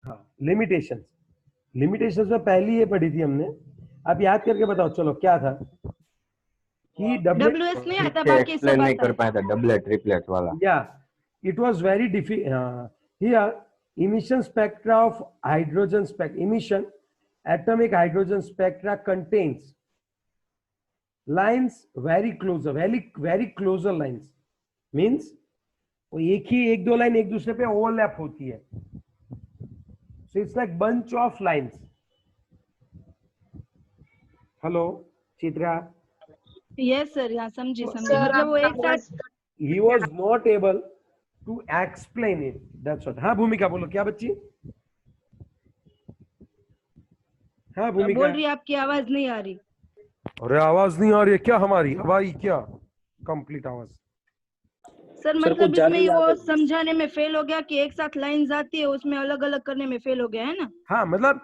हाँ, limitations. Limitations में पहली ये पढ़ी थी हमने, आप याद करके बताओ चलो क्या था कि WS नहीं आता, से बाकी एक्सप्लेन सब नहीं आता कर है। पाया था डबलेट ट्रिपलेट वाला। Yeah, it was very difficult. Here, emission spectra of hydrogen emission, atomic hydrogen spectra contains lines very closer, very closer lines. Means वो एक दो लाइन एक दूसरे पे ओवरलैप होती है. So it's like bunch of lines. Hello, Chitra. Yes sir, यहाँ समझी तो समझी, मतलब वो एक साथ। He was not able to explain it. That's what. हाँ भूमिका बोलो, क्या बच्ची? हाँ भूमिका बोल रही है, आपकी आवाज नहीं आ रही। अरे आवाज नहीं आ रही है क्या हमारी? हमारी क्या कंप्लीट आवाज? सर मतलब इसमें वो समझाने में फेल हो गया कि एक साथ लाइंस आती है, उसमें अलग अलग करने में फेल हो गया है ना। हाँ मतलब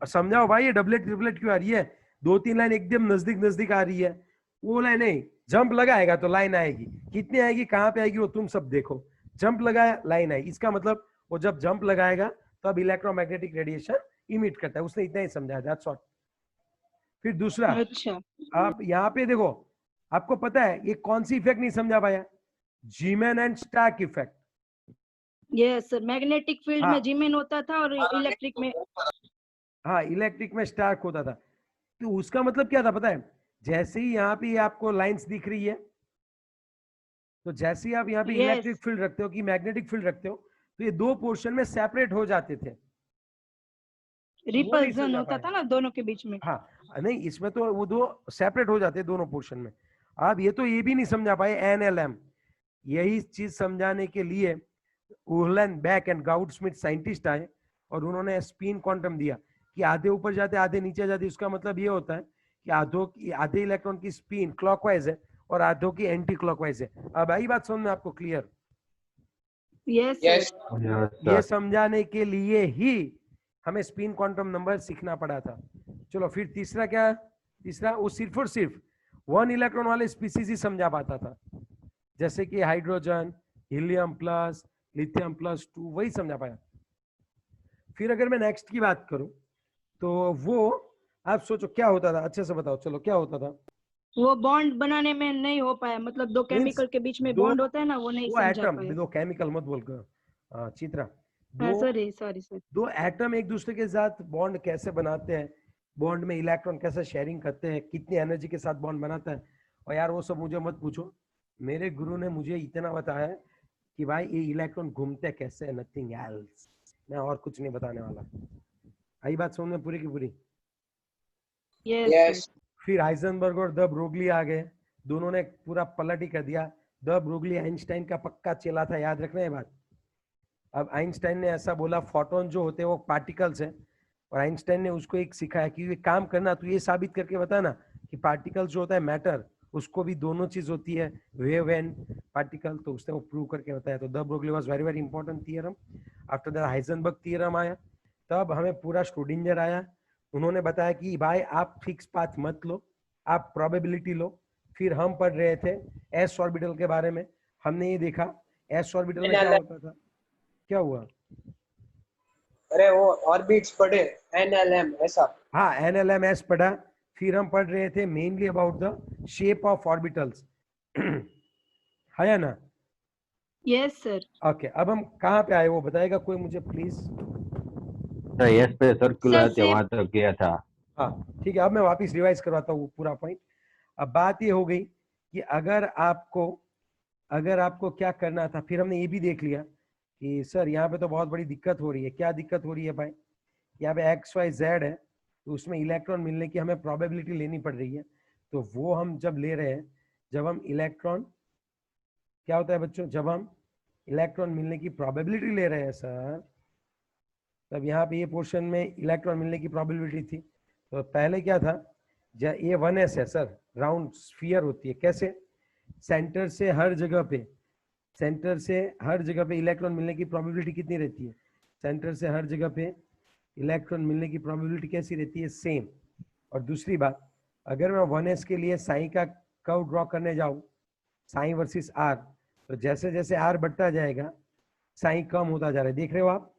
समझाओ भाई, ये डबलेट ट्रिपलेट क्यों आ रही है? दो तीन लाइन एकदम नजदीक नजदीक आ रही है, वो लाइन नहीं, जंप लगाएगा तो लाइन आएगी, कितनी आएगी कहाँ पे आएगी वो तुम सब देखो, जंप लगाया लाइन आई, इसका मतलब वो जब जंप लगाएगा तब इलेक्ट्रोमैग्नेटिक रेडिएशन इमिट करता है, उसने इतना ही समझाया, दैट्स ऑल। फिर दूसरा, अच्छा, आप यहाँ पे देखो, आपको पता है ये कौन सी इफेक्ट नहीं समझा पाया? Zeeman and stack effect. Yes sir, magnetic field हाँ में जीमेन होता था और इलेक्ट्रिक में, हाँ इलेक्ट्रिक में स्टार्क होता था। तो उसका मतलब क्या था पता है? जैसे ही यहाँ पे आपको लाइंस दिख रही है, तो जैसे ही आप यहाँ पे इलेक्ट्रिक यस फील्ड रखते हो कि मैग्नेटिक फील्ड रखते हो, तो ये दो पोर्शन में सेपरेट हो जाते थे, वो नहीं रिपल्जन समझा होता पाए। था ना दोनों के बीच में। हाँ नहीं, इसमें तो वो दो सेपरेट हो जाते हैं दोनों पोर्शन में। आप ये तो ये भी नहीं समझा पाए NLM। यही चीज समझाने के लिए उर्लन बैक एंड गाउडस्मिथ साइंटिस्ट आए और उन्होंने स्पिन क्वांटम दिया कि आधे ऊपर जाते आधे नीचे जाते, उसका मतलब ये होता है कि आधे इलेक्ट्रॉन की स्पिन क्लॉकवाइज है और आधों की एंटी क्लॉकवाइज है। अब आई बात समझ में आपको क्लियर? यस सर, ये समझाने के लिए ही हमें स्पिन क्वांटम नंबर सीखना पड़ा था। चलो फिर तीसरा क्या? तीसरा वो सिर्फ और सिर्फ वन इलेक्ट्रॉन वाले स्पीसीज ही समझा पाता था, जैसे कि hydrogen, helium plus, lithium plus 2, वही समझा पाया। फिर अगर मैं नेक्स्ट की बात करूं तो वो आप सोचो क्या होता था, अच्छे से बताओ चलो क्या होता था? वो बॉन्ड बनाने में नहीं हो पाया, मतलब दो मीन्स केमिकल के बीच में दो बॉन्ड होता है ना, वो नहीं वो समझा एटम, पाया। दो केमिकल मत बोल कर चित्रा, हाँ दो सॉरी सॉरी सर। दो एटम एक दूसरे के साथ बॉन्ड कैसे बनाते हैं, बॉन्ड में इलेक्ट्रॉन कैसे शेयरिंग करते हैं, कितनी एनर्जी के साथ बॉन्ड बनाता है, और यार वो सब मुझे मत पूछो, मेरे गुरु ने मुझे इतना बताया है कि भाई ये इलेक्ट्रॉन घूमते कैसे, नथिंग एल्स, मैं और कुछ नहीं बताने वाला। आई बात समझ में पूरी की पूरी? यस फिर हाइजेनबर्ग और द ब्रोगली आ गए, दोनों ने पूरा पलट ही कर दिया। द ब्रोगली आइंस्टाइन का पक्का चेला था, याद रखना ये बात। अब आइंस्टाइन ने ऐसा बोला फोटोन जो होते हैं वो पार्टिकल्स हैं, और आइंस्टाइन ने उसको एक सिखाया कि ये काम करना, तो ये साबित करके बता ना कि पार्टिकल्स जो होता है मैटर, उसको भी दोनों चीज होती है, वेव एंड पार्टिकल, तो उसने वो प्रूव करके बताया। तो the Broglie was very very important theorem. After the Heisenberg theorem आया, तब हमें पूरा स्ट्रोडिंजर आया, उन्होंने बताया कि भाई आप फिक्स पाथ मत लो, आप प्रोबेबिलिटी लो। फिर हम पढ़ रहे थे एस ऑर्बिटल के बारे में, हमने ये देखा एस ऑर्बिटल में क्या होता था, क्या हुआ? अरे वो ऑर्बिट्स पढ़े, NLM ऐसा। हाँ NLMS पढ़ा। फिर हम पढ़ रहे थे mainly about the shape of orbitals है या ना? Yes sir. ओके, अब हम कहाँ पे आए वो बताएगा कोई मुझे प्लीज? यस पे सर्कुलर सर थे वहां तक गया था। हाँ ठीक है, अब मैं वापस रिवाइज करवाता हूँ पूरा पॉइंट। अब बात ये हो गई कि अगर आपको क्या करना था, फिर हमने ये भी देख लिया कि सर यहाँ पे तो बहुत बड़ी दिक्कत हो रही है। क्या दिक्कत हो रही है भाई? यहाँ पे XYZ है, तो उसमें इलेक्ट्रॉन मिलने की हमें प्रोबेबिलिटी लेनी पड़ रही है। तो वो हम जब ले रहे हैं, जब हम इलेक्ट्रॉन, क्या होता है बच्चों, जब हम इलेक्ट्रॉन मिलने की प्रोबेबिलिटी ले रहे हैं सर, तब यहाँ पे ये पोर्शन में इलेक्ट्रॉन मिलने की प्रोबेबिलिटी थी। तो पहले क्या था, ये 1s है सर, राउंड स्फीयर होती है, कैसे? सेंटर से हर जगह पे इलेक्ट्रॉन मिलने की प्रोबेबिलिटी कितनी रहती है? सेंटर से हर जगह पे इलेक्ट्रॉन मिलने की प्रोबेबिलिटी कैसी रहती है? सेम। और दूसरी बात, अगर मैं 1s के लिए साइन का कर्व ड्रॉ करने जाऊं, साइन वर्सेस आर, तो जैसे जैसे आर बढ़ता जाएगा साइन कम होता जा रहा है, देख रहे हो आप?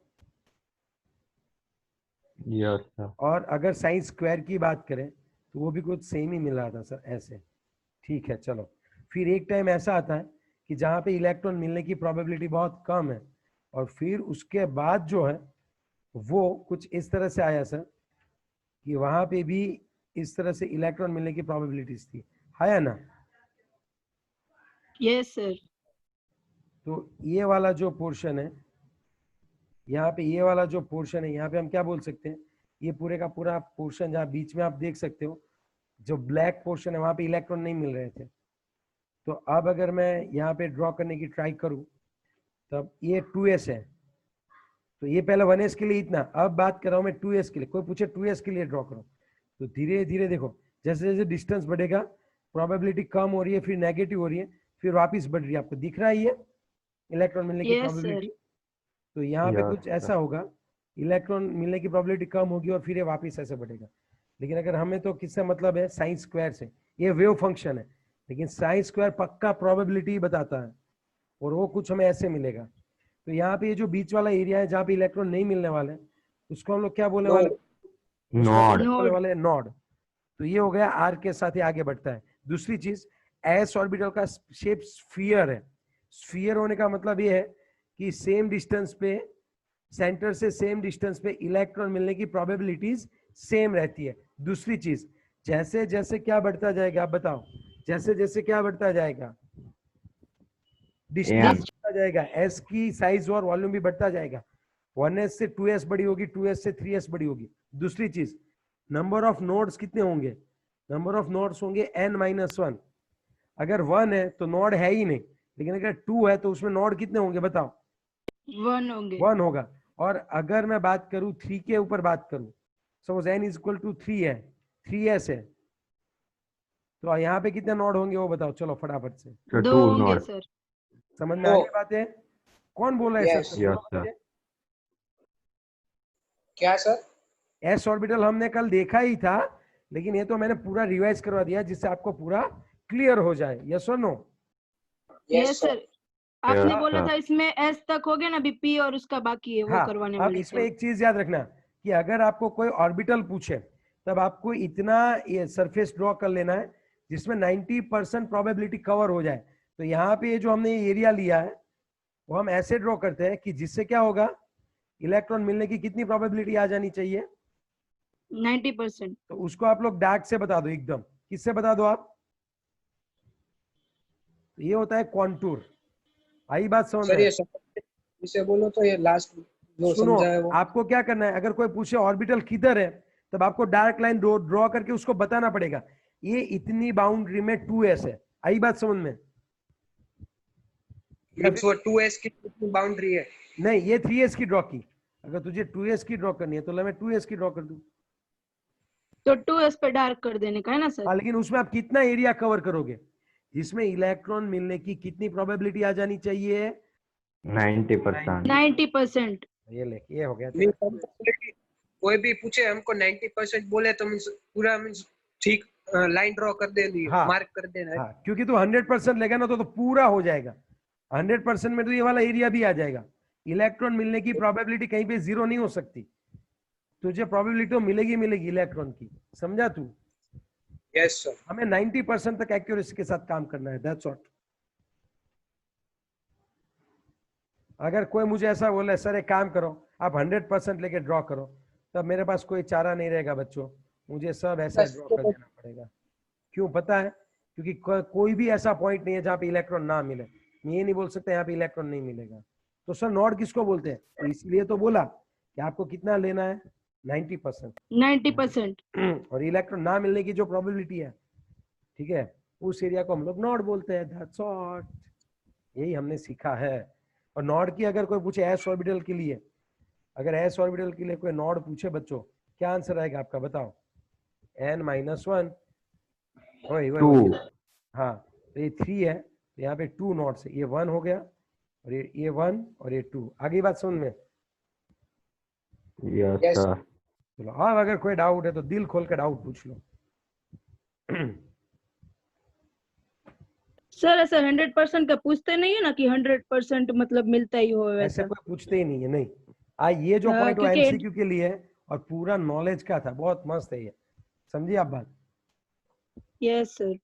Yes sir. और अगर साइन स्क्वायर की बात करें तो वो भी कुछ सेम ही मिल रहा था सर, ऐसे। ठीक है, चलो। फिर एक टाइम ऐसा आता है कि जहाँ पे इलेक्ट्रॉन मिलने की प्रोबेबिलिटी बहुत कम है, और फिर उसके बाद जो है वो कुछ इस तरह से आया सर कि वहां पे भी इस तरह से इलेक्ट्रॉन मिलने की प्रोबेबिलिटीज थी, है ना? Yes sir. तो ये वाला जो पोर्शन है, यहाँ पे ये वाला जो पोर्शन है, यहाँ पे हम क्या बोल सकते हैं, ये पूरे का पूरा पोर्शन जहाँ बीच में आप देख सकते हो जो ब्लैक पोर्शन है, वहां पे इलेक्ट्रॉन नहीं मिल रहे थे। तो अब अगर मैं यहाँ पे ड्रॉ करने की ट्राई करूं, तब ये 2s है, तो ये पहले 1s के लिए इतना, अब बात कर रहा हूं मैं 2s के लिए। कोई पूछे 2s के लिए ड्रॉ करो, तो धीरे धीरे देखो जैसे जैसे डिस्टेंस बढ़ेगा प्रोबेबिलिटी कम हो रही है, फिर नेगेटिव हो रही है, फिर वापस बढ़ रही है। आपको दिख रहा है ये इलेक्ट्रॉन मिलने की यस प्रोबेबिलिटी? सर। तो यहाँ पे Yes, कुछ ऐसा होगा, इलेक्ट्रॉन मिलने की प्रोबेबिलिटी कम होगी और फिर ये वापस ऐसे बढ़ेगा। लेकिन अगर हमें तो किससे मतलब है, साइन स्क्वायर से। ये वेव फंक्शन है, लेकिन साइन स्क्वायर पक्का प्रोबेबिलिटी बताता है, और वो कुछ हमें ऐसे मिलेगा। तो यहाँ पे ये जो बीच वाला एरिया है जहाँ पे इलेक्ट्रॉन नहीं मिलने वाले, उसको हम लोग क्या बोलने वाले? उसको हम नॉड। लोग बोलने नोड। वाले नॉड। तो ये हो गया आर के साथ ही आगे बढ़ता है। दूसरी चीज, एस ऑर्बिटल का शेप स्फीयर है। स्फीयर होने का मतलब ये है कि सेम डिस्टेंस पे, सेंटर से सेम डिस्टेंस पे इलेक्ट्रॉन मिलने की प्रोबेबिलिटीज सेम रहती है। दूसरी चीज, जैसे जैसे क्या बढ़ता जाएगा, आप बताओ, जैसे जैसे क्या बढ़ता जाएगा, डिस्टेंस बढ़ता जाएगा, एस की साइज और वॉल्यूम भी बढ़ता जाएगा। 1s से 2s बड़ी होगी, 2s से 3s बड़ी होगी। दूसरी चीज, नंबर ऑफ नोड्स कितने होंगे? नंबर ऑफ नोड्स होंगे n-1। अगर 1 है तो नोड है ही नहीं, लेकिन अगर 2 है तो उसमें नोड कितने होंगे बताओ? 1 होंगे। 1 होगा। और अगर मैं बात करूं 3 के ऊपर बात करूं, suppose n is equal to 3 है, 3s है, तो यहाँ पे कितने नोड होंगे वो बताओ, चलो फटाफट से। 2 2 होंगे नॉड। सर। समझ में आ रही बात है? कौन बोल रहा है Yes. सर? Yes, sir. क्या सर? एस ऑर्बिटल हमने कल देखा ही था, लेकिन ये तो मैंने पूरा रिवाइज करवा दिया जिससे आपको पूरा क्लियर हो जाए। यस और नो? Yes sir. आपने Yes, बोला sir. था इसमें एस तक हो गया ना, अभी पी और उसका बाकी है, वो हाँ, करवाने अब वाले इसमें थे। एक चीज याद रखना कि अगर आपको कोई ऑर्बिटल पूछे, तब आपको इतना ये सरफेस ड्रॉ कर लेना है जिसमें 90% प्रोबेबिलिटी कवर हो जाए। तो यहाँ पे जो हमने एरिया लिया है वो हम ऐसे ड्रॉ करते हैं कि जिससे क्या होगा, इलेक्ट्रॉन मिलने की कितनी प्रोबेबिलिटी आ जानी चाहिए? 90%। तो उसको आप लोग डार्क से बता दो, एकदम। किससे बता दो आप? ये होता है कॉन्टूर। आई बात समझ सर में? ये इसे बोलो तो ये लास्ट जो सुनो, समझा है वो। आपको क्या करना है, अगर कोई पूछे ऑर्बिटल किधर है, तब आपको डार्क लाइन ड्रॉ करके उसको बताना पड़ेगा ये इतनी बाउंड्री में 2s है। आई बात समझ में? मींस वो 2s की कितनी बाउंड्री है? नहीं, ये 3s की ड्रॉ की। अगर तुझे 2s की ड्रॉ करनी है तो मैं 2s की ड्रॉ कर दूं। तो 2s पे डार्क कर देने का है ना सर? हाँ, लेकिन उसमें आप कितना एरिया कवर करोगे जिसमें इलेक्ट्रॉन मिलने की कितनी प्रोबेबिलिटी आ जानी चाहिए? 90%. 90%। ये ले, ये हो गया मींस तेरा। हमको कोई भी पूछे हमको 90% बोले तो मींस पूरा मींस ठीक लाइन ड्रॉ कर देनी है, हाँ, मार्क कर देना है। हाँ, क्योंकि तू 100% लेगा ना तो पूरा हो जाएगा। 100% में तो ये वाला एरिया भी आ जाएगा। इलेक्ट्रॉन मिलने की प्रोबेबिलिटी कहीं पे जीरो नहीं हो सकती। तुझे प्रोबेबिलिटी तो मिलेगी मिलेगी इलेक्ट्रॉन की, समझा तू? Yes sir. हमें 90% तक एक्यूरेसी के साथ काम करना है, दैट्स ऑल। अगर कोई मुझे ऐसा बोले सर एक काम करो आप 100% लेके ड्रॉ करो, तब मेरे पास कोई चारा नहीं रहेगा बच्चों, मुझे सब ऐसा ड्रॉ कर देना पड़ेगा। क्यों पता है? क्योंकि कोई भी ऐसा पॉइंट नहीं है जहाँ पे इलेक्ट्रॉन ना मिले। मैं ये नहीं बोल सकता यहाँ पे इलेक्ट्रॉन नहीं मिलेगा। तो सर नॉड किसको बोलते हैं? तो इसलिए तो बोला कि आपको कितना लेना है, 90%। 90%। और इलेक्ट्रॉन ना मिलने की जो प्रोबेबिलिटी है, ठीक है, उस एरिया को हम लोग नॉड बोलते हैं। That's all. यही हमने सीखा है। और नॉड की अगर कोई पूछे एस ऑर्बिटल के लिए, अगर एस ऑर्बिटल के लिए कोई नॉड पूछे बच्चों, क्या आंसर आएगा आपका बताओ? n-1। Two. हाँ, तो ये 3 है, तो यहाँ पे 2 नॉट्स है। ये 1 हो गया, और ये 1 और ये 2। आगे बात समझ में? Yes, Yes. sir. चलो, अब अगर कोई डाउट है तो दिल खोल कर डाउट पूछ लो। सर ऐसा 100% का पूछते नहीं है ना कि 100% मतलब मिलता ही हो ऐसे वैसा? कोई पूछते ही नहीं है, नहीं। ये जो हाँ, पॉइंट वो क्योंकि एमसीक्यू के लिए है, और पूरा नॉलेज का था, बहुत मस्त है ये, समझिए आप बात। Yes sir.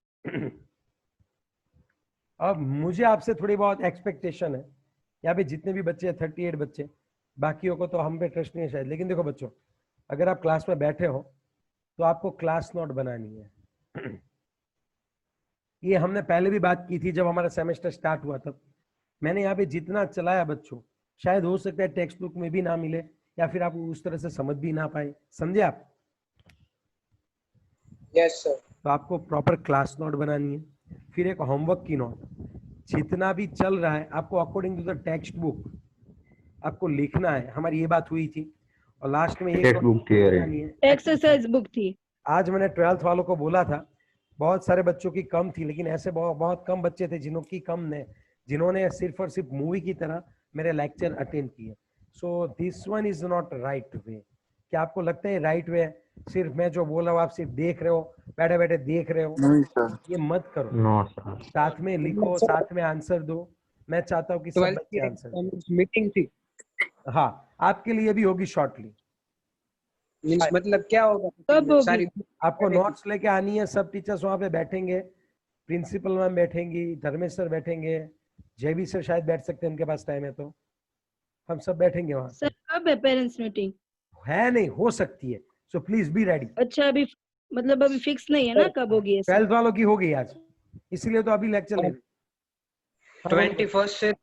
अब मुझे आपसे थोड़ी बहुत एक्सपेक्टेशन है, यहाँ पे जितने भी बच्चे हैं 38 बच्चे, बाकियों को तो हम पे ट्रस्ट नहीं है शायद, लेकिन देखो बच्चों, अगर आप क्लास में बैठे हो तो आपको क्लास नोट बनानी है। ये हमने पहले भी बात की थी जब हमारा सेमेस्टर स्टार्ट हुआ तब। मैंने यहाँ पे जितना चलाया बच्चों, शायद हो सकता है टेक्स्ट बुक में भी ना मिले या फिर आप उस तरह से समझ भी ना पाए, समझे आप? Yes sir. तो आपको प्रॉपर क्लास नोट बनानी है, फिर एक होमवर्क की नोट, जितना भी चल रहा है आपको according to the text book आपको लिखना है। हमारी ये बात हुई थी और लास्ट में टेक्स्ट बुक बनानी है एक्सरसाइज बुक थी। आज मैंने 12th वालों को बोला था, बहुत सारे बच्चों की कम थी, लेकिन ऐसे बहुत कम बच्चे थे जिन्होंने सिर्फ और सिर्फ मूवी की तरह मेरे लेक्चर अटेंड किए। So this one is not right way. क्या आपको लगता है राइट वे? सिर्फ मैं जो बोल रहा हूँ आप सिर्फ देख रहे हो, बैठे बैठे देख रहे हो, नहीं सर। ये मत करो। No sir. साथ में लिखो, साथ में आंसर दो। मैं चाहता हूँ कि सब 12th बच्चे आंसर दें। की मीटिंग थी। हाँ, आपके लिए भी होगी शॉर्टली। मींस मतलब क्या होगा? कब होगी? सारी आपको नोट्स लेके आनी है, सब टीचर्स वहां पे बैठेंगे, प्रिंसिपल मैम बैठेंगी, धर्मेश सर बैठेंगे, जेबी सर शायद बैठ सकते हैं, उनके पास टाइम है तो हम सब बैठेंगे वहां। सर कब है पेरेंट्स मीटिंग? है नहीं, हो सकती है, सो प्लीज बी रेडी। अच्छा अभी मतलब अभी फिक्स नहीं है ना कब होगी ऐसा? 12th वालों की हो गई आज, इसीलिए तो अभी लेक्चर ले रहे हैं। 21st से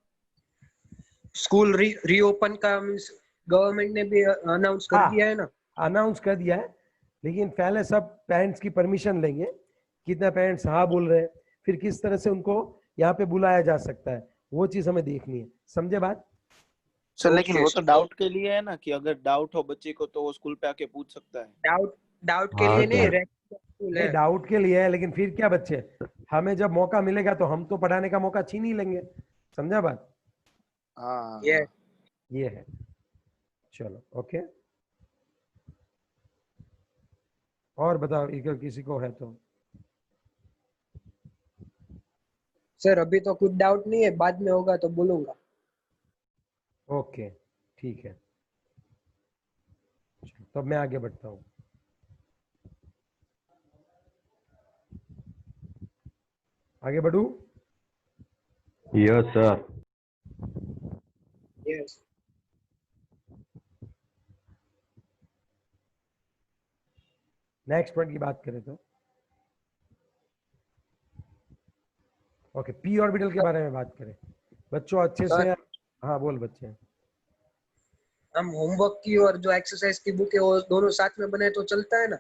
स्कूल रीओपन का मींस गवर्नमेंट ने भी अनाउंस कर हाँ। दिया है ना। अनाउंस कर दिया है, लेकिन पहले सब पेरेंट्स की परमिशन लेंगे, कितना पेरेंट्स हाँ बोल रहे हैं, फिर किस तरह से उनको यहाँ पे बुलाया जा सकता है, वो चीज हमें देखनी है, समझे बात? सर लेकिन वो तो डाउट के लिए है ना, कि अगर डाउट हो बच्चे को तो वो स्कूल पे आके पूछ सकता है। डाउट के हाँ लिए नहीं, सर। रेगुलर स्कूल है। डाउट के लिए है, लेकिन फिर क्या बच्चे, हमें जब मौका मिलेगा तो हम तो पढ़ाने का मौका छीन ही लेंगे, समझा बात? हाँ ये ये है। चलो ओके, और बताओ अगर किसी को है तो। सर अभी तो कुछ डाउट नहीं है, बाद में होगा तो बोलूंगा। ओके ठीक है, तो मैं आगे बढ़ता हूँ। आगे बढ़ू? Yes sir. Yes next point की बात करें तो ओके, पी ऑर्बिटल के बारे में बात करें बच्चों अच्छे से। हाँ बोल बच्चे। हम होमवर्क की और जो एक्सरसाइज की बुक है वो दोनों साथ में बनाए तो चलता है ना?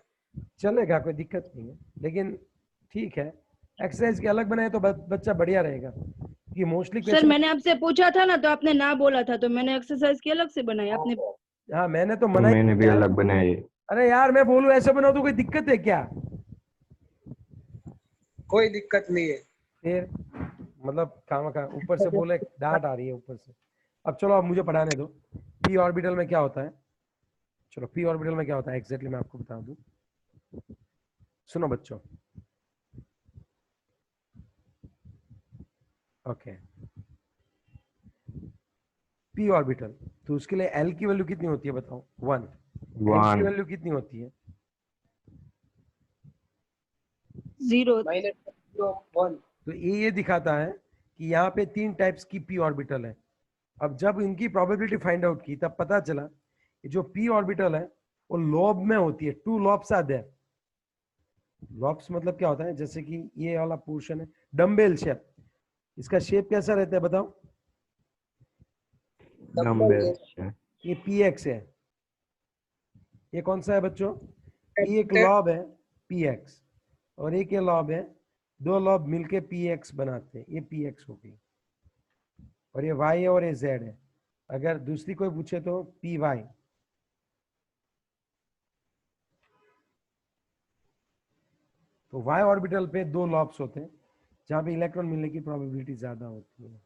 चलेगा, कोई दिक्कत नहीं है, लेकिन ठीक है एक्सरसाइज के अलग बनाए तो बच्चा बढ़िया रहेगा, कि मोस्टली सर मैंने आपसे पूछा था ना तो आपने ना बोला था, तो मैंने एक्सरसाइज की अलग से बनाई आपने। हाँ मैंने तो मना ही मैंने भी किया। अलग बनाए। अरे यार मैं बोलूं ऐसे बनाओ तो कोई दिक्कत है क्या? कोई दिक्कत नहीं है। फिर मतलब खामा ऊपर से बोले, डांट आ रही है ऊपर से। अब चलो अब मुझे पढ़ाने दो, पी ऑर्बिटल में क्या होता है। चलो पी ऑर्बिटल में क्या होता है एग्जैक्टली मैं आपको बता दूं, सुनो बच्चों। ओके, पी ऑर्बिटल, तो उसके लिए एल की वैल्यू कितनी होती है बताओ? 1। एल की वैल्यू कितनी होती है? 0। -1। तो ये दिखाता है कि यहाँ पे 3 टाइप्स की पी ऑर्बिटल है। अब जब इनकी प्रोबेबिलिटी फाइंड आउट की तब पता चला कि जो पी ऑर्बिटल है वो लॉब में होती है। 2 लॉब्स आर देयर। लॉब्स मतलब क्या होता है, जैसे कि ये वाला पोर्शन है डम्बेल शेप, इसका शेप कैसा रहता है बताओ? ये पी एक्स है। ये कौन सा है बच्चों? एक लॉब है पी एक्स और एक ये लॉब है, 2 लॉब मिलके पी एक्स बनाते हैं, ये पी एक्स हो गई। और ये वाई और ये जेड है। अगर दूसरी कोई पूछे तो पी वाई। तो वाई ऑर्बिटल पे 2 लॉब्स होते हैं जहां पे इलेक्ट्रॉन मिलने की प्रोबेबिलिटी ज्यादा होती है।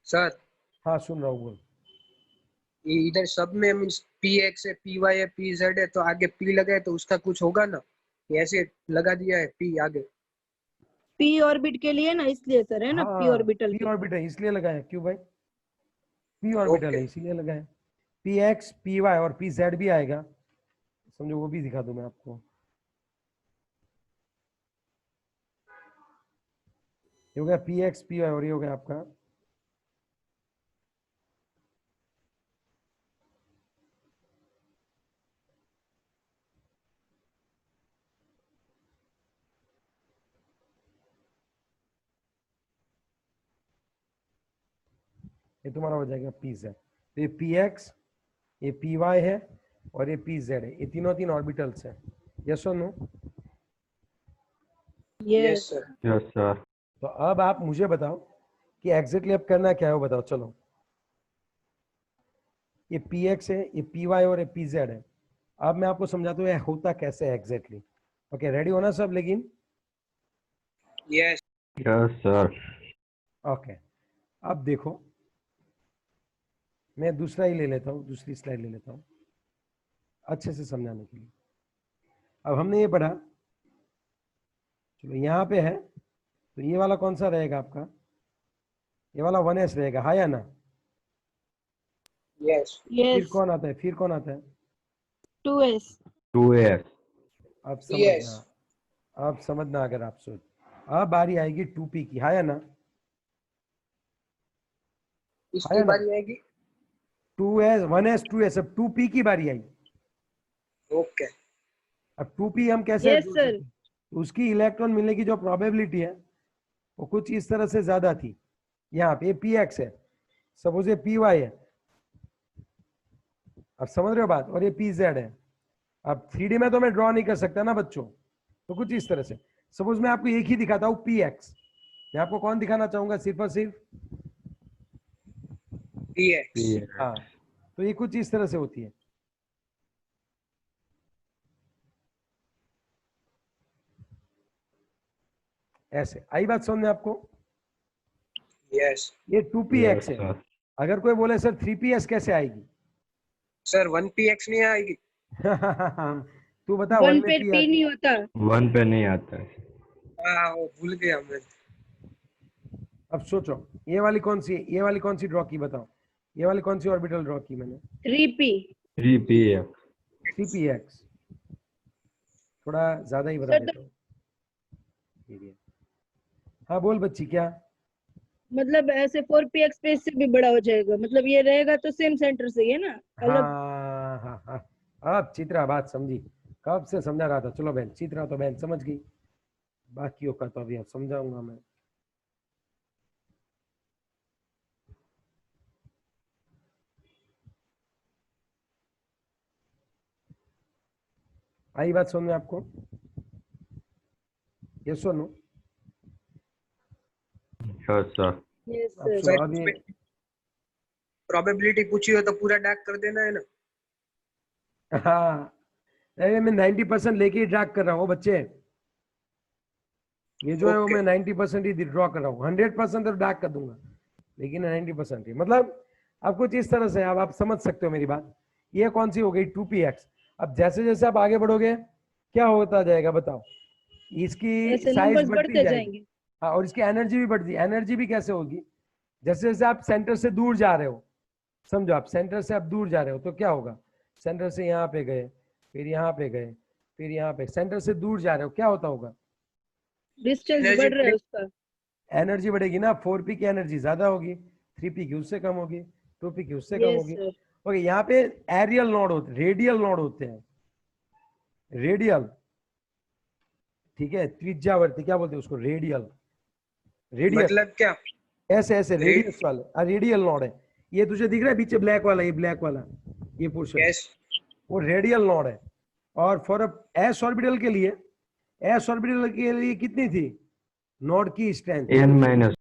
सर हाँ सुन रहा हूँ, बोल। ये इधर सब में मींस पी एक्स है, पी वाई है, पी जेड है, तो आगे पी लगाए तो उसका कुछ होगा ना? ये ऐसे लगा दिया है पी आगे। पी ऑर्बिट के लिए ना, इसलिए सर है ना, पी ऑर्बिटल पी ऑर्बिटल इसलिए लगाया, क्यों भाई? पी ऑर्बिटल है इसीलिए लगाया। पी एक्स पी वाई और पी जेड भी आएगा, समझो वो भी दिखा दूं मैं आपको। ये हो गया पी एक्स पी वाई और ये हो गया आपका ये तुम्हारा हो जाएगा पी जेड। तो ये पी एक्स, ये पी वाई है और ये पी जेड है, ये तीनों तीन ऑर्बिटल्स है। यस और no? Yes sir. Yes sir. तो अब आप मुझे बताओ कि एग्जैक्टली अब करना क्या है वो बताओ। चलो ये पी एक्स है, ये पी वाई और ये पी जेड है। अब मैं आपको समझाता हूँ ये होता कैसे है एग्जैक्टली। ओके, रेडी होना सब लेकिन? Yes yes sir. ओके, अब देखो मैं दूसरा ही ले लेता हूँ, दूसरी स्लाइड ले लेता हूँ अच्छे से समझाने के लिए। अब हमने ये पढ़ा, चलो यहाँ पे है, तो ये वाला कौन सा रहेगा आपका? ये वाला 1s रहेगा, हाँ या ना? यस फिर यस कौन आता है, फिर कौन आता है? 2s 2s। अब Yes. समझना, अब समझना अगर आप सोच। अब बारी आएगी 2p की, हाँ या ना? इसकी आया ना? बारी आएगी। 2s 1s 2s, अब 2p की बारी आई। ओके अब 2p हम कैसे यस जोड़ सर। सकते हैं? उसकी इलेक्ट्रॉन मिलने की जो प्रोबेबिलिटी है वो कुछ इस तरह से ज्यादा थी। यहाँ पे px है, सपोज ये py है, अब समझ रहे हो बात, और ये pz है। अब 3D में तो मैं ड्रॉ नहीं कर सकता ना बच्चों, तो कुछ इस तरह से। सपोज मैं आपको एक ही दिखाता हूँ px, मैं आपको कौन दिखाना चाहूंगा? सिर्फ और सिर्फ px। हाँ, तो ये कुछ इस तरह से होती है। ऐसे आई बात समझ में आपको? यस ये 2px यस है। सर। अगर कोई बोले सर 3ps कैसे आएगी? सर 1px नहीं आएगी। तू बता, 1 1 में पे p p आती? नहीं होता। 1 पे नहीं आता है। हाँ वो भूल गया मैं। अब सोचो ये वाली कौन सी है, ये वाली कौन सी ड्रॉ की बताओ? ये वाली कौन सी ऑर्बिटल ड्रॉ की मैंने? 3p 3px। 3px। थोड़ा ज्यादा ही बता सर, देता हूँ। हाँ बोल बच्ची, क्या? मतलब ऐसे 4px पे इससे भी बड़ा हो जाएगा, मतलब ये रहेगा तो सेम सेंटर से ही है ना, अलग। हाँ हाँ हाँ, अब चित्रा बात समझी, कब से समझा रहा था। चलो बहन, चित्रा तो बहन समझ गई, बाकियों का तो अभी अब समझाऊंगा मैं। आई बात समझ में आपको? यस और नो? Yes sir. यस अब सर। सुनो, अब ये प्रोबेबिलिटी पूछी हो तो पूरा डार्क कर देना है ना। हाँ, अरे मैं 90% लेके ही ड्रैग कर रहा हूँ बच्चे। ये जो है वो Okay. मैं 90% ही ड्रॉ कर रहा हूँ, 100% तो ड्रैग कर दूंगा, लेकिन 90% ही। मतलब अब कुछ इस तरह से, अब आप समझ सकते हो मेरी बात। ये कौन सी हो गई? 2px। अब जैसे जैसे आप आगे बढ़ोगे क्या होता जाएगा बताओ? इसकी ऐसे साइज नंबर्स बढ़ती बढ़ते जाएगी। जाएंगे। हाँ, और इसकी एनर्जी भी बढ़ती। एनर्जी भी कैसे होगी? जैसे जैसे आप सेंटर से दूर जा रहे हो, समझो आप सेंटर से आप दूर जा रहे हो तो क्या होगा? सेंटर से यहाँ पे गए, फिर यहाँ पे गए, फिर यहाँ पे, सेंटर से दूर जा रहे हो, क्या होता होगा? डिस्टेंस Energy बढ़ रहा है बढ़ेगी। उसका। एनर्जी बढ़ेगी ना। 4p की एनर्जी ज्यादा होगी, 3p की उससे कम होगी, 2p की उससे कम यस होगी। सर। ओके, यहाँ पे एरियल नोड होते, रेडियल नोड होते हैं, रेडियल, ठीक है? त्रिज्यावर्ती, क्या बोलते हैं उसको? Radial, radial. मतलब क्या? ऐसे ऐसे रेडियस वाले रेडियल नोड है। ये तुझे दिख रहा है पीछे ब्लैक वाला, ये ब्लैक वाला, ये पोर्शन, यस वो रेडियल नोड है। और फॉर एस ऑर्बिटल के लिए, एस ऑर्बिटल के लिए कितनी थी नोड की स्ट्रेंथ? n-1